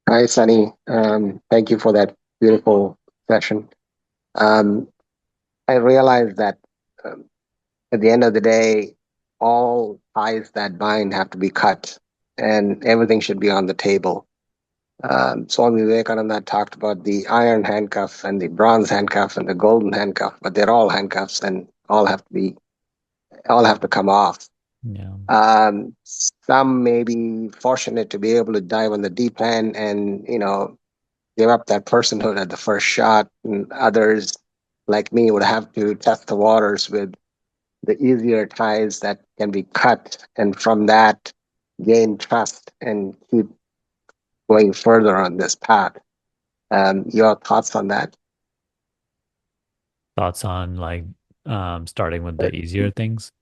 Hi, Sunny. Thank you for that beautiful session. Um, I realize that um, at the end of the day, all ties that bind have to be cut, and everything should be on the table. Swami Vivekananda talked about the iron handcuff and the bronze handcuff and the golden handcuff, but they're all handcuffs, and all have to come off. Yeah. Some may be fortunate to be able to dive on the deep end and give up that personhood at the first shot, and others, like me, would have to test the waters with the easier ties that can be cut, and from that, gain trust and keep going further on this path. Your thoughts on that? Thoughts on starting with the easier things?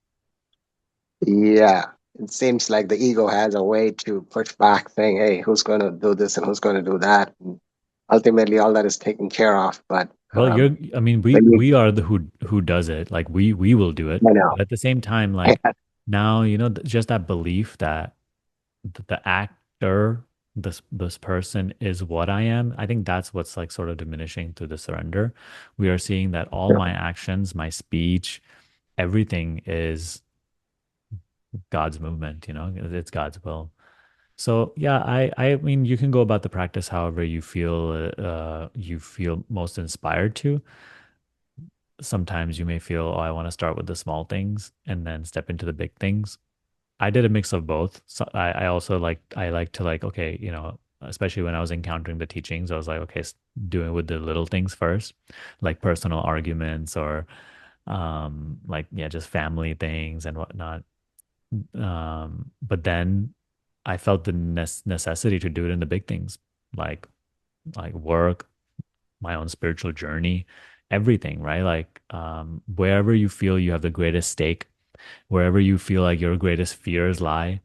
Yeah, it seems like the ego has a way to push back, saying, "Hey, who's going to do this and who's going to do that?" And ultimately, all that is taken care of. But Well, I mean, we when you, we are the who does it. Like we will do it. I know, But at the same time, like now, just that belief that the actor, this person is what I am. I think that's what's like sort of diminishing through the surrender. We are seeing that all my actions, my speech, everything is God's movement, it's God's will. So yeah, I mean you can go about the practice however you feel most inspired to. Sometimes you may feel, oh, I want to start with the small things and then step into the big things. I did a mix of both. So I also I like to like, okay, especially when I was encountering the teachings, I was like, okay, doing with the little things first, like personal arguments or like yeah, just family things and whatnot. But then I felt the necessity to do it in the big things, like work, my own spiritual journey, everything, right? Like wherever you feel you have the greatest stake, wherever you feel like your greatest fears lie,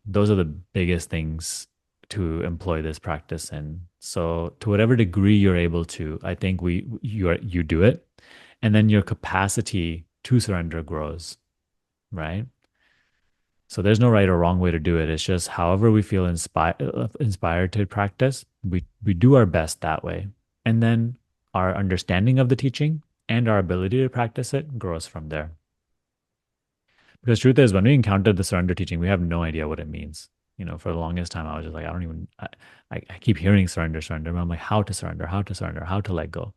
those are the biggest things to employ this practice in. So to whatever degree you're able to, I think you do it, and then your capacity to surrender grows, right? So there's no right or wrong way to do it. It's just however we feel inspired to practice, we do our best that way. And then our understanding of the teaching and our ability to practice it grows from there. Because truth is, when we encounter the surrender teaching, we have no idea what it means. For the longest time, I was just like, I don't even, I keep hearing surrender, surrender. But I'm like, how to surrender, how to let go.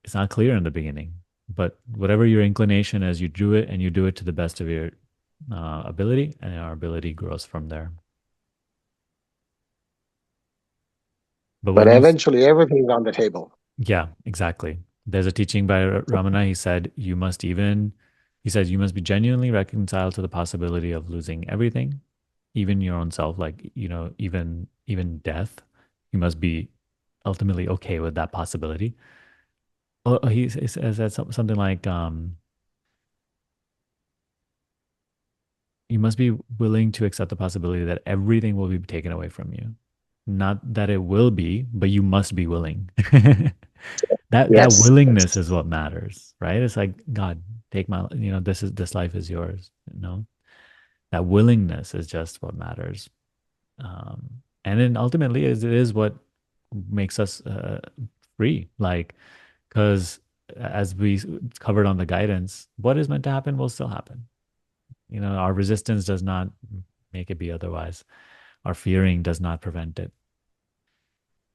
It's not clear in the beginning, but whatever your inclination is, you do it and you do it to the best of your ability, and our ability grows from there. But but when you, eventually, everything's on the table. yeah, exactly. There's a teaching by Ramana. He says, you must be genuinely reconciled to the possibility of losing everything, even your own self, like, even death. You must be ultimately okay with that possibility. He says that something like, you must be willing to accept the possibility that everything will be taken away from you. Not that it will be, but you must be willing. That Yes. willingness is what matters, right? It's like, God, take this life is yours. That willingness is just what matters. And then ultimately, it is what makes us free. Like, because as we covered on the guidance, what is meant to happen will still happen. Our resistance does not make it be otherwise. Our fearing does not prevent it.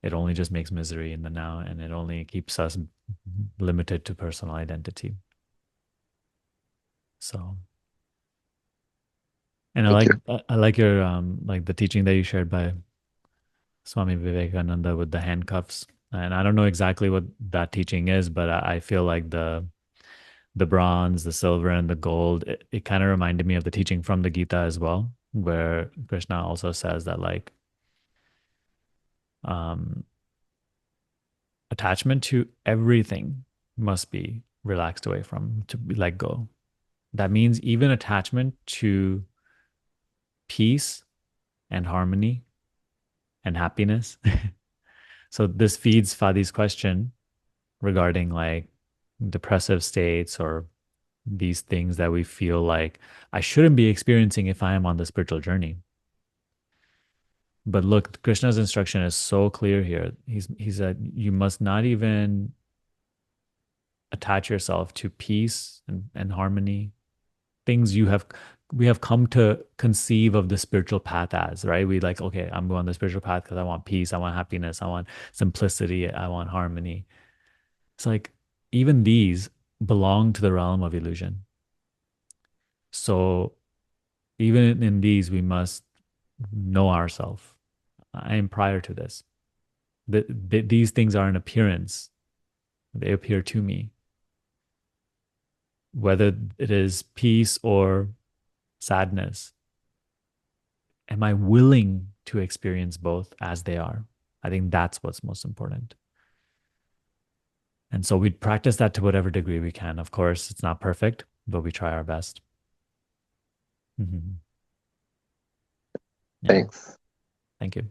It only just makes misery in the now, and it only keeps us limited to personal identity. So, and Thank you. I like your like the teaching that you shared by Swami Vivekananda with the handcuffs. And I don't know exactly what that teaching is, but I feel like the bronze, the silver, and the gold, it kind of reminded me of the teaching from the Gita as well, where Krishna also says that like um attachment to everything must be relaxed away from, to be let go. That means even attachment to peace and harmony and happiness. So this feeds Fadi's question regarding like depressive states or these things that we feel like I shouldn't be experiencing if I am on the spiritual journey. But look, Krishna's instruction is so clear here. He said you must not even attach yourself to peace and harmony, things we have come to conceive of the spiritual path as, right? We like, okay, I'm going the spiritual path because I want peace, I want happiness, I want simplicity, I want harmony. It's like even these belong to the realm of illusion. So even in these, we must know ourselves. I am prior to this. These things are an appearance. They appear to me, whether it is peace or sadness. Am I willing to experience both as they are? I think that's what's most important. And so we practice that to whatever degree we can. Of course, it's not perfect, but we try our best. Mhm. Yeah. Thanks. Thank you.